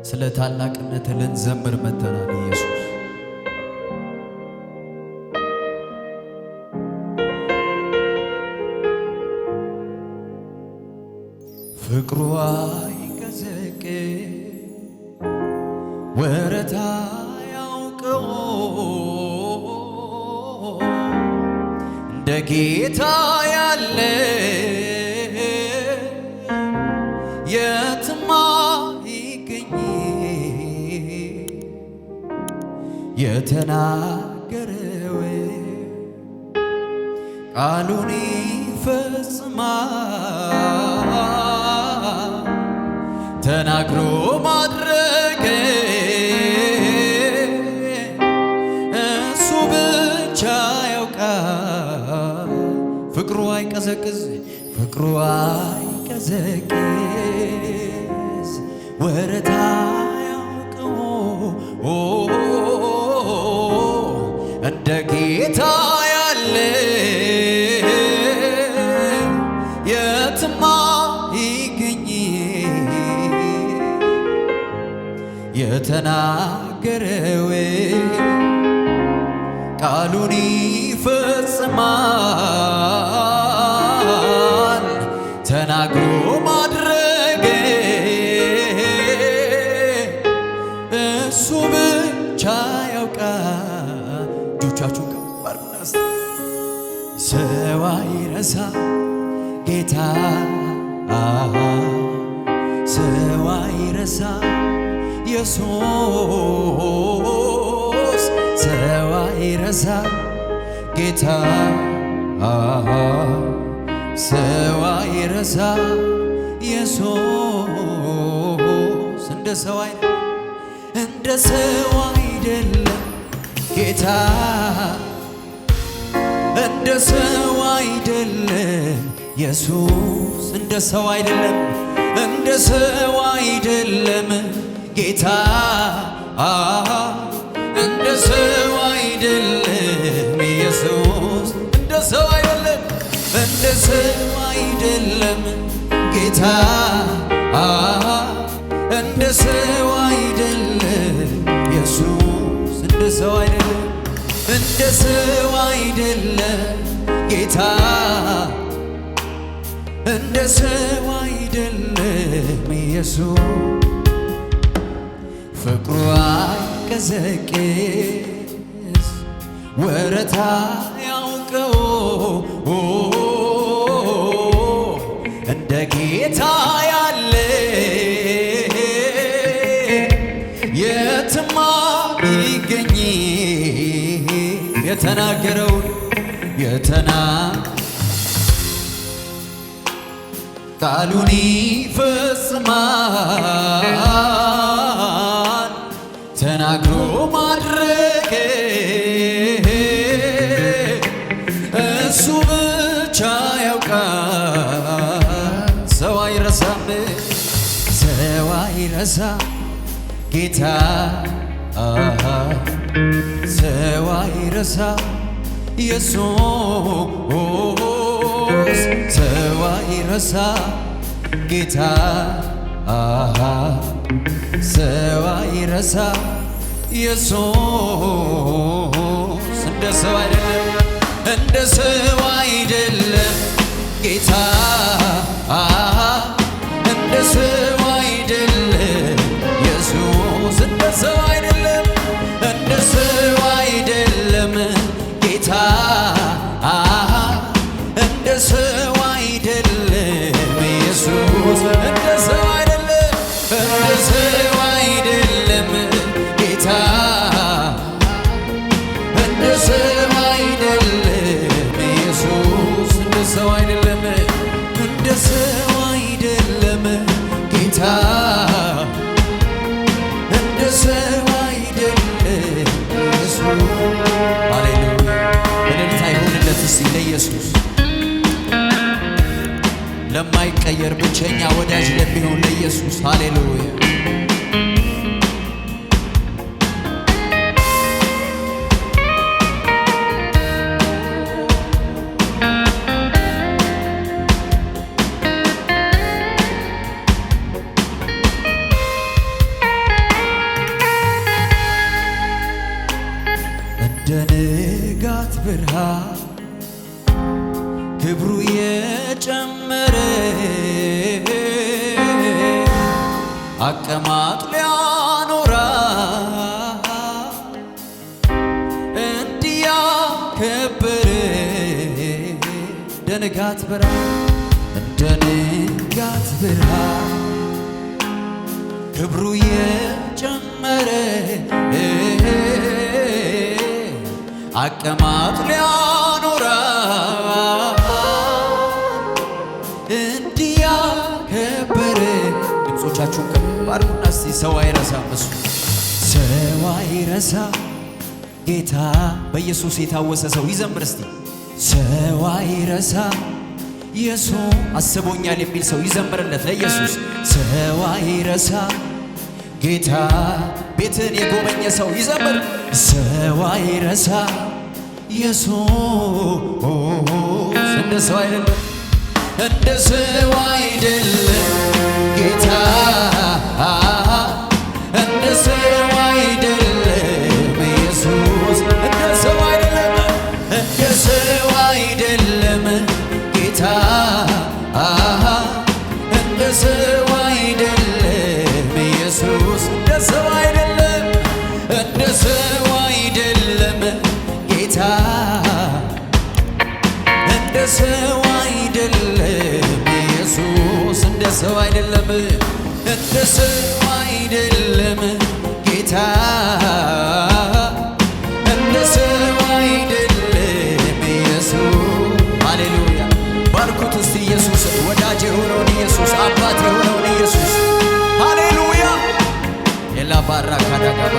ስለ ታላቅነት ልንዘምር መጥተናል ኢየሱስ። ፍቅሩ አይቀዘቅዝ ወረታ ያውቀው እንደ ጌታ ያለ የትማ ይገኝ የተናገረው ቃሉን ይፈጽማል ተናግሮ ማድረግ እሱ ብቻ ያውቃል። ፍቅሩ አይቀዘቅዝ ፍቅሩ አይቀዘቅዝ ወረታ ያውቀው እንደ ጌታ ያለ የትማ ይገኝ የተናገረው ቃሉን ይፈጽማል ተናግሮ ማድረግ እሱ ብቻ ያውቃል። እጆቻችሁን ከፍ አድርጉና ሰው አይረሳ ጌታ ሰው አይረሳ ኢየሱስ ሰው አይረሳ ጌታ ሰው አይረሳ ኢየሱስ እንደ ሰው አይደለም ጌታ እንደ ሰው አይደለም ኢየሱስ እንደ ሰው አይደለም እንደ ሰው አይደለም ጌታ እንደ ሰው አይደለም ኢየሱስ እንደ ሰው አይደለም እንደ ሰው አይደለም ጌታ እንደ ሰው አይደለም ኢየሱስ እንደ ሰው አይደለም እንደ ሰው አይደለም ጌታ እንደ ሰው አይደለም ኢየሱስ ፍቅሩ አይቀዘቅዝ ወረታ ያውቀው እንደ ጌታ ያለ የትማ ይገኝ የተናገረው ቃሉን ይፈጽማል ተናግሮ ማድረግ እሱ ብቻ ያውቃል። ሰው አይረሳም ሰው አይረሳ ጌታ ሰው አይረሳ ኢየሱስ ሰው አይረሳ ጌታ ሰው አይረሳ ኢየሱስ እንደ ሰው አይደለም እንደ ሰው አይደለም ጌታ እንደ ሰው አይደለም ኢየሱስ እንደ ሰው አይደለም እንደ ሰው አይደለም ጌታ እንደ ሰው አይደለም ኢየሱስ እንደ ሰው አይደለም እንደ ሰው አይደለም ጌታ እንደ ሰው አይደለም ኢየሱስ እንደ ሰው አይደለም እንደ ሰው አይደለም ጌታ እንደ ሰው አይደለም ኢየሱስ ሃሌሉያ በእልልታ ይሁንለት እስቲ ለኢየሱስ ለማይቀየር ብቸኛ ወዳጅ ለሚሆን ለኢየሱስ ሃሌሉያ እንደ ንጋት ብርሃን ክብሩ የጨመረ አቀማጥ ሊያኖራ እንዲያከብር እንደ ንጋት ብርሃን እንደ ንጋት ብርሃን ክብሩ የጨመረ አቀማጥ ሊያኖራ እንዲያከብር ድምፆቻችሁን ከፍ አድርጉና እስቲ ሰው አይረሳም እሱ ሰው አይረሳ ጌታ በኢየሱስ የታወሰ ሰው ይዘምር እስቲ ሰው አይረሳ ኢየሱስ አስቦኛል የሚል ሰው ይዘምርለት ለኢየሱስ ሰው አይረሳ ጌታ ቤትን የጎበኘ ሰው ይዘምር ሰው አይረሳ ኢየሱስ እንደ ሰው አይደለም እንደ ሰው አይደለም ጌታ እንደ ሰው አይደለም ኢየሱስ እንደ ሰው አይደለም እንደ ሰው አይደለም ጌታ እንደ ሰው አይደለም ኢየሱስ እንደ ሰው አይደለም እንደ ሰው አይደለም ጌታ እንደ ሰው አይደለም ኢየሱስ እንደ ሰው አይደለም እንደ ሰው አይደለም ጌታ እንደ ሰው አይደለም ኢየሱስ ሃሌሉያ ባርኩት እስቲ ኢየሱስ ወዳጅ የሆነውን ኢየሱስ አባት የሆነውን ኢየሱስ ሃሌሉያ የላ ባራካ ዳጋባ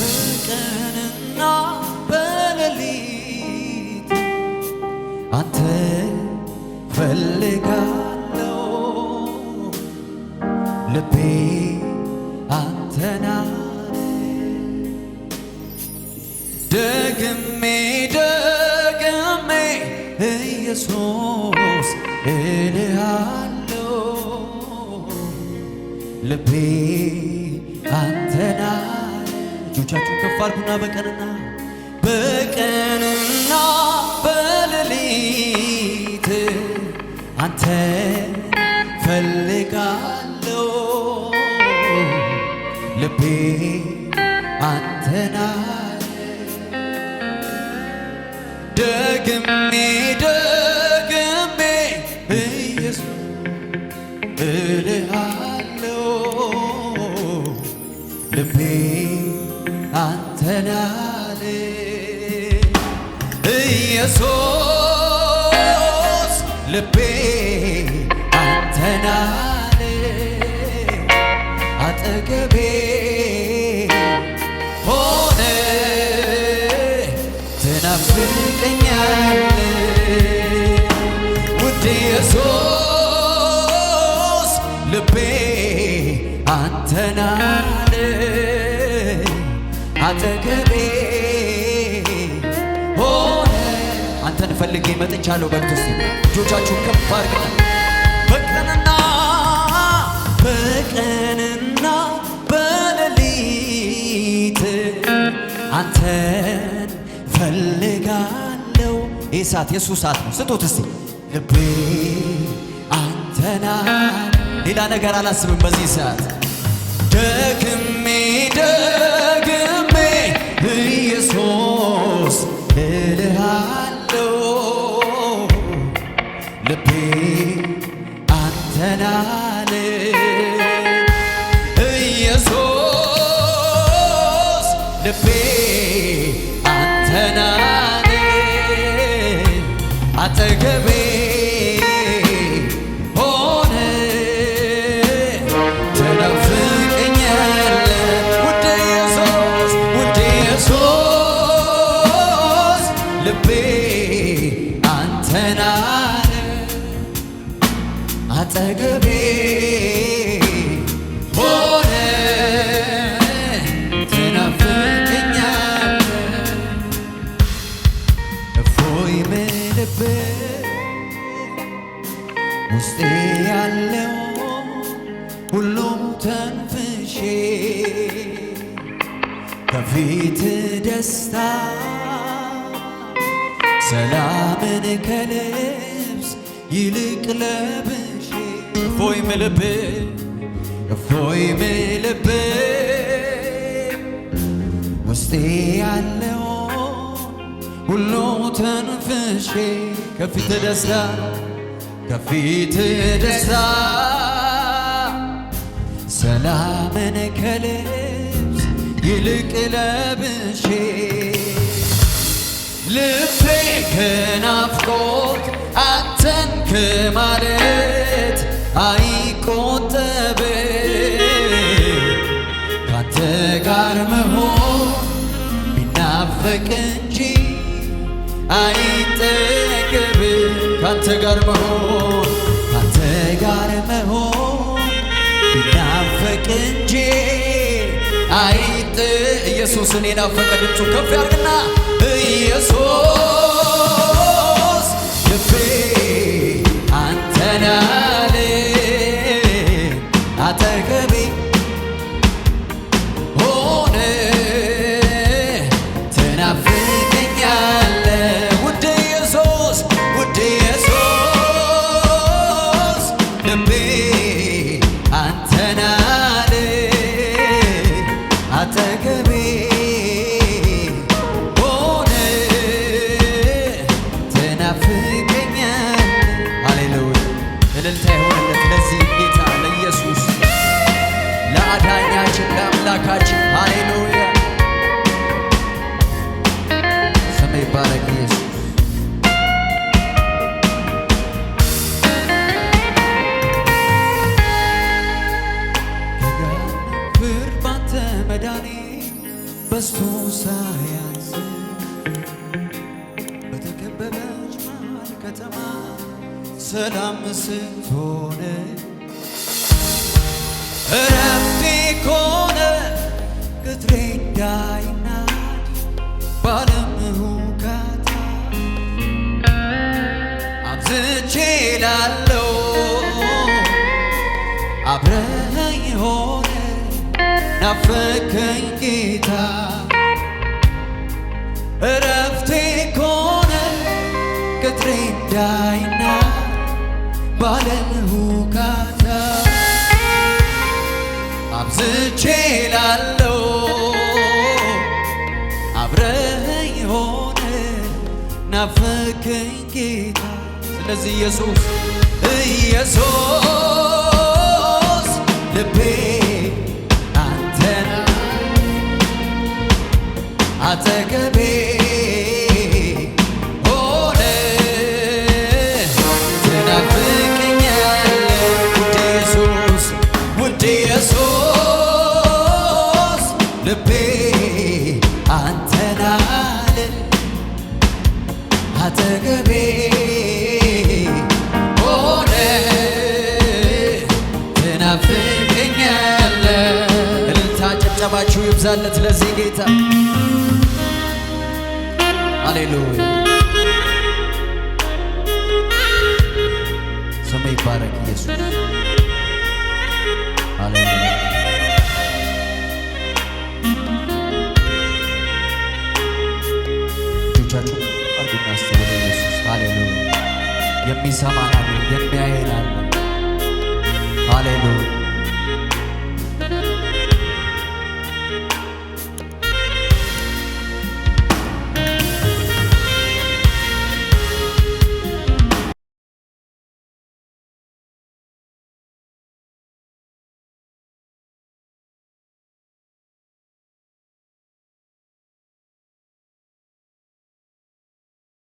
በቀንና በሌሊት አንተ ፈልጋለሁ ልቤ አንተና ደግሜ ደግሜ ኢየሱስ እልሃለሁ ልቤ አንተና እጆቻችሁን ከፍ አድርጉና በቀንና በሌሊት አንተን ፈልጋለሁ ልቤ አንተን አለ ደግሜ ደግሜ ኢየሱስ እልሃለሁ ልቤ አንተን አለ ኢየሱስ ልቤ አንተን አለ አጠገቤ ሆነ ትናፍቀኛል ውድ ኢየሱስ ልቤ አንተን አለ አጠገቤ ሆነ አንተን ፈልጌ መጥቻለሁ በርቱ እስቲ እጆቻችሁን ከፍ አድርጉ በቀንና በሌሊት አንተን ፈልጋለሁ ይህ ሰዓት የእሱ ሰዓት ነው ስጡት እስቲ ልቤ አንተና ሌላ ነገር አላስብም በዚህ ሰዓት ደግሜ ደግሜ ኢየሱስ እልሃለሁ ልቤ አንተን አለ ኢየሱስ ልቤ አንተን አለ አጠገቤ ሆነ አንተን አለ አጠገቤ ሆነ ትናፍቀኛለህ እፎይ ምልበት ውስጤ ያለው ሁሉም ተንፍሼ ከፊት ደስታ ሰላምን ከልብስ ይልቅ ለብሼ እፎይ ምልበት ውስጤ ያለው ሁሉ ተንፍሼ ከፊት ደስታ ሰላምን ከልብስ ይልቅ ለብሼ ልቤ ከናፍቆት አንተን ከማለት አይቆጠብም ካንተ ጋር መሆን ቢናፈቅ እንጂ አይጠገብም ካንተ ጋር መሆን ቢናፈቅ እንጂ ኢየሱስን የናፈቀ ድምፁ ከፍ ያርግና ኢየሱስ ልቤ አንተን አለ አጠገቤ ሆነ ትናፍቀኛለህ ውድ ኢየሱስ ልቤ አንተን አለ አጠገቤ ሆነ ትናፍቀኛለህ። ሃሌሉያ! እልልታ ይሆንለት ለዚህ ጌታ ለኢየሱስ ለአዳኛችን ለአምላካችን። ሃሌሉያ! ስም ይባረክ ኢየሱስ። መዳኔ በስቶ ሳያንስ በተከበበች መሃል ከተማ ሰላም ስትሆን እረፍቴ ኮነ ቅጥሬ እንዳይናድ ባለም ሁካታ አብዝቼ ላለው አብረኸኝ ሆነ ናፈቀኝ ጌታ እረፍቴ ኮነ ቅጥሬ እንዳይናድ ባለም ሁካታ አብዝቼ ላለው አብረኸኝ ሆነ ናፈቀኝ ጌታ። ስለዚህ ኢየሱስ ልቤ አንተን አጠገቤ ሆነ ትናፍቀኛለህ ውድ ኢየሱስ ልቤ አንተን አለ አጠገቤ ሆነ ትናፍቀኛለህ። እልልታ ጭብጨባችሁ ይብዛለት ለዚህ ጌታ። ሃሌሉያ! ስም ይባረክ ኢየሱስ። ሃሌሉያ! እጆቻችሁ አርጉና እስቲ ወደ ኢየሱስ። ሃሌሉያ! የሚሰማን አለ፣ የሚያየን አለ። ሃሌሉያ!